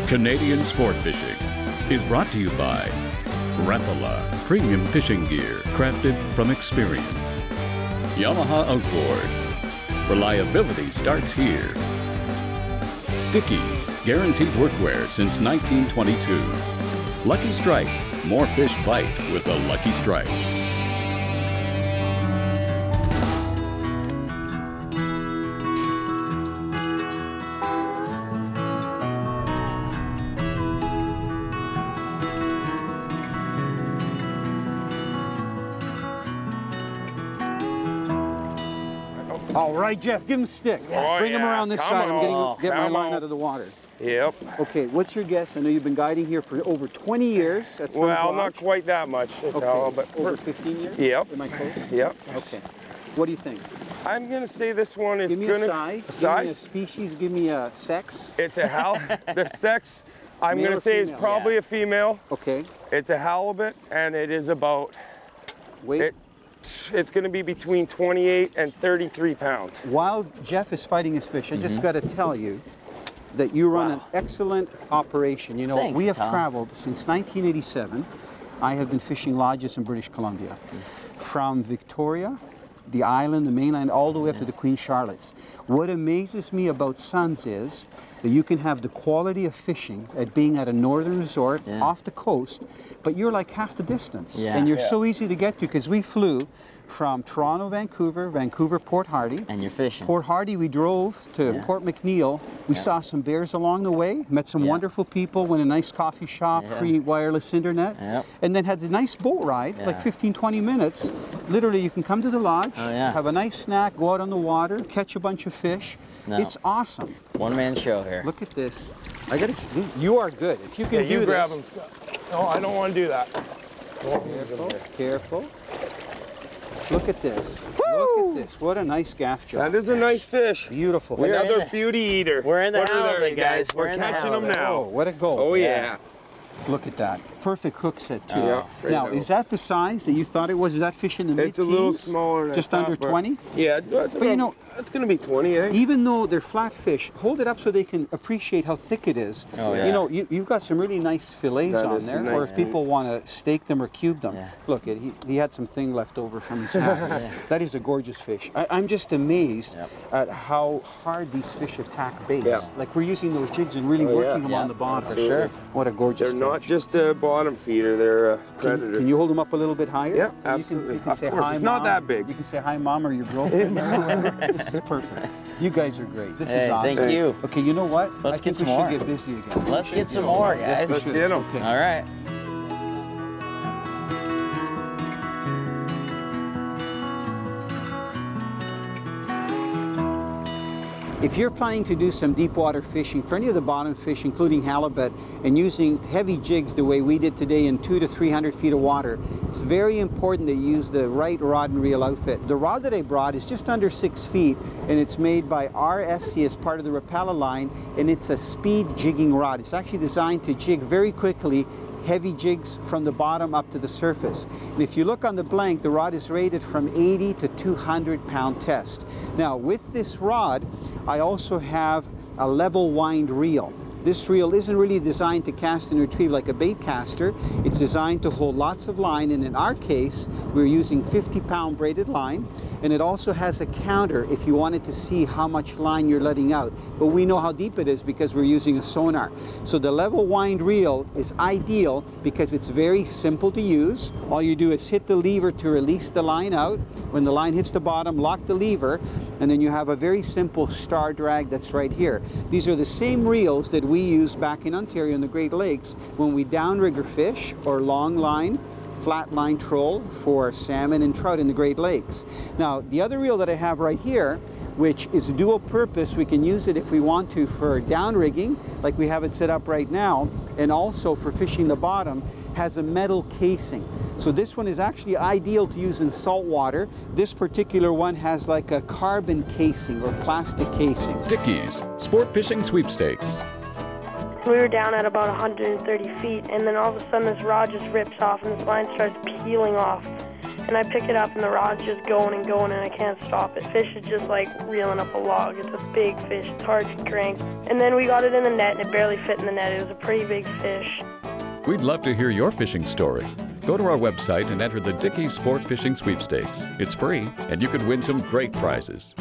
Canadian Sport Fishing is brought to you by Rapala, premium fishing gear crafted from experience. Yamaha Outboards, reliability starts here. Dickies, guaranteed workwear since 1922. Lucky Strike, more fish bite with a Lucky Strike. All right, Jeff, give him a stick. Oh, Bring him around this side. I'm getting my line on. out of the water. Yep. Okay, what's your guess? I know you've been guiding here for over 20 years. At Sun's Well, Lodge. not quite that much, Italo, but over 15 years? Yep. Am I close? Yep. Okay. What do you think? I'm gonna say this one is Give me gonna a size. a size. Give me a species. Give me a sex. It's a the sex. I'm Male gonna or say is female? probably Yes. a female. Okay. It's a halibut, and it is about. Weight. It's going to be between 28 and 33 pounds. While Jeff is fighting his fish, I just got to tell you that you run an excellent operation. You know, Thanks, we have Tom. traveled since 1987. I have been fishing lodges in British Columbia, from Victoria, the island, the mainland, all the way up to the Queen Charlotte's. What amazes me about Sun's is that you can have the quality of fishing at being at a northern resort off the coast, but you're like half the distance. And you're so easy to get to because we flew from Toronto, Vancouver, Port Hardy. And you're fishing. Port Hardy, we drove to Port McNeill. We saw some bears along the way, met some wonderful people, went to a nice coffee shop, free wireless internet, and then had a nice boat ride, like 15, 20 minutes. Literally, you can come to the lodge, have a nice snack, go out on the water, catch a bunch of fish. It's awesome. One-man show here. Look at this. I gotta. You are good. If you can do you this. grab them, Scott. No, I don't want to do that. Careful, careful. Look at this. Look at this. What a nice gaff job. That is a nice fish. Beautiful. Another beauty eater. We're in the What are they, halibut, guys. We're catching them now. Oh, what a goal. Oh, yeah. Look at that. Perfect hook set too. Yeah, right now, now. is that the size that you thought it was? Is that fish in the mid-teens? It's a little smaller than Just I under thought, but- 20? Yeah, that's But you know, it's going to be 20, eh? even though they're flat fish, hold it up so they can appreciate how thick it is. Oh, yeah. You know, you've got some really nice fillets That on is there, some or nice if people want to steak them or cube them. Yeah. Look, he had some thing left over from his hat. That is a gorgeous fish. I'm just amazed at how hard these fish attack baits. Like we're using those jigs and really working them on the bottom. For sure. What a gorgeous They're not fish. just a bottom feeder, they're a predator. Can you hold them up a little bit higher? Yeah, So absolutely. You can Of say course, hi, it's not Mom. that big. You can say hi, Mom, or your girlfriend. This is perfect. You guys are great. This is awesome. Thank you. Okay, you know what? Let's I get think some we more. should get busy again. Let's get some more, guys. Let's get them. Okay. All right. If you're planning to do some deep water fishing for any of the bottom fish, including halibut, and using heavy jigs the way we did today in 200 to 300 feet of water, it's very important that you use the right rod and reel outfit. The rod that I brought is just under 6 feet, and it's made by RSC as part of the Rapala line, and it's a speed jigging rod. It's actually designed to jig very quickly, heavy jigs from the bottom up to the surface. And if you look on the blank, the rod is rated from 80 to 200 pound test. Now with this rod, I also have a level wind reel. This reel isn't really designed to cast and retrieve like a bait caster. It's designed to hold lots of line, and in our case, we're using 50-pound braided line, and it also has a counter if you wanted to see how much line you're letting out. But we know how deep it is because we're using a sonar. So the level wind reel is ideal because it's very simple to use. All you do is hit the lever to release the line out. When the line hits the bottom, lock the lever, and then you have a very simple star drag that's right here. These are the same reels that we use back in Ontario in the Great Lakes when we downrigger fish or long line, flat line troll for salmon and trout in the Great Lakes. Now, the other reel that I have right here, which is dual purpose, we can use it if we want to for downrigging, like we have it set up right now, and also for fishing the bottom, has a metal casing. So this one is actually ideal to use in salt water. This particular one has like a carbon casing or plastic casing. Dickey's Sport Fishing Sweepstakes. We were down at about 130 feet, and then all of a sudden this rod just rips off and this line starts peeling off. And I pick it up and the rod's just going and going and I can't stop it. Fish is just like reeling up a log. It's a big fish, it's hard to crank. And then we got it in the net and it barely fit in the net. It was a pretty big fish. We'd love to hear your fishing story. Go to our website and enter the Dickey's Sport Fishing Sweepstakes. It's free and you could win some great prizes.